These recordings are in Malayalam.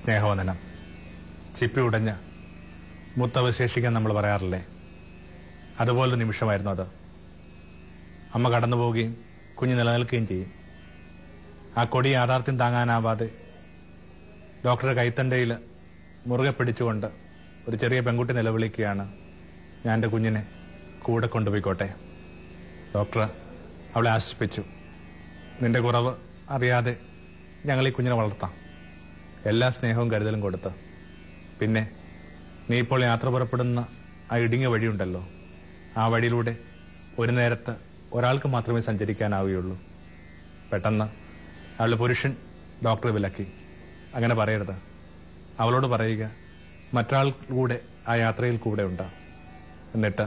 സ്നേഹവന്ദനം. ചിപ്പി ഉടഞ്ഞ് മുത്തവശേഷിക്കാൻ നമ്മൾ പറയാറില്ലേ, അതുപോലൊരു നിമിഷമായിരുന്നു അത്. അമ്മ കടന്നു പോവുകയും കുഞ്ഞ് നിലനിൽക്കുകയും ചെയ്യും. ആ കൊടി യാഥാർത്ഥ്യം താങ്ങാനാവാതെ ഡോക്ടറുടെ കൈത്തണ്ടയിൽ മുറുകെ പിടിച്ചുകൊണ്ട് ഒരു ചെറിയ പെൺകുട്ടി നിലവിളിക്കുകയാണ്, ഞാൻ എൻ്റെ കുഞ്ഞിനെ കൂടെ കൊണ്ടുപോയിക്കോട്ടെ. ഡോക്ടർ അവളെ ആശ്വസിപ്പിച്ചു, നിന്റെ കുറവ് അറിയാതെ ഞങ്ങൾ ഈ കുഞ്ഞിനെ വളർത്താം, എല്ലാ സ്നേഹവും കരുതലും കൊടുത്ത്. പിന്നെ നീ ഇപ്പോൾ യാത്ര പുറപ്പെടുന്ന ആ ഇടുങ്ങിയ വഴിയുണ്ടല്ലോ, ആ വഴിയിലൂടെ ഒരു നേരത്ത് ഒരാൾക്ക് മാത്രമേ സഞ്ചരിക്കാനാവുകയുള്ളൂ. പെട്ടെന്ന് അവളുടെ പുരുഷൻ ഡോക്ടറെ വിലക്കി, അങ്ങനെ പറയരുത്. അവളോട് പറയുക, മറ്റൊരാൾ കൂടെ ആ യാത്രയിൽ കൂടെ ഉണ്ട്. എന്നിട്ട്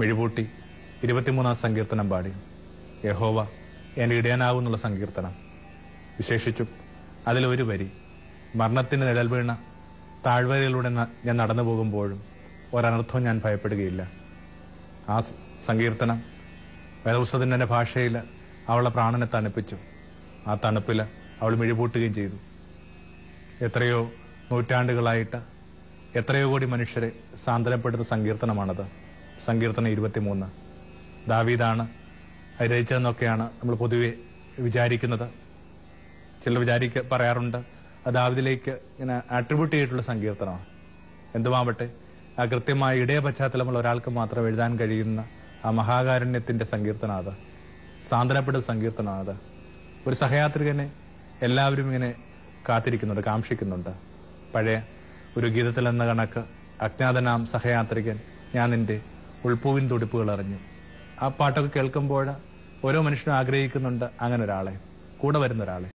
മിഴിപൂട്ടി 23-ാം സങ്കീർത്തനം പാടി, യഹോവ എന്റെ ഇടയനാകുന്നുള്ള സങ്കീർത്തനം. വിശേഷിച്ചും അതിലൊരു വരി, മരണത്തിന് നിഴൽ വീണ താഴ്വരയിലൂടെ ഞാൻ നടന്നു പോകുമ്പോഴും ഒരനർത്ഥവും ഞാൻ ഭയപ്പെടുകയില്ല. ആ സങ്കീർത്തനം വേദപുസ്തകത്തിന്റെ ഭാഷയിൽ അവളുടെ പ്രാണനെ തണുപ്പിച്ചു. ആ തണുപ്പിൽ അവൾ മിഴിപൂട്ടുകയും ചെയ്തു. എത്രയോ നൂറ്റാണ്ടുകളായിട്ട് എത്രയോ കോടി മനുഷ്യരെ സാന്ത്വനപ്പെടുന്ന സങ്കീർത്തനമാണത്. സങ്കീർത്തനം 23. ദാവീദാണ് അത് രചിച്ചതെന്നൊക്കെയാണ് നമ്മൾ പൊതുവെ വിചാരിക്കുന്നത്. ചിലർ പറയാറുണ്ട് അത് ദാവീദിലേക്ക് ഇങ്ങനെ ആട്രിബ്യൂട്ട് ചെയ്തിട്ടുള്ള സങ്കീർത്തനമാണ്. എന്തുമാവട്ടെ, ആ കൃത്യമായ ഇടയ പശ്ചാത്തലമുള്ള ഒരാൾക്ക് മാത്രം എഴുതാൻ കഴിയുന്ന ആ മഹാകാരുണ്യത്തിന്റെ സങ്കീർത്തനം, അത് സാന്ത്വനപ്പെടുന്ന സങ്കീർത്തനമാണത്. ഒരു സഹയാത്രികനെ എല്ലാവരും ഇങ്ങനെ കാത്തിരിക്കുന്നുണ്ട്, കാക്ഷിക്കുന്നുണ്ട്. പഴയ ഒരു ഗീതത്തിൽ എന്ന കണക്ക്, അജ്ഞാതനാം സഹയാത്രികൻ ഞാൻ നിന്റെ ഉൾപ്പൂവിൻ തുടിപ്പുകൾ അറിഞ്ഞു. ആ പാട്ടൊക്കെ കേൾക്കുമ്പോൾ ഓരോ മനുഷ്യനും ആഗ്രഹിക്കുന്നുണ്ട് അങ്ങനെ ഒരാളെ, കൂടെ വരുന്ന ഒരാളെ.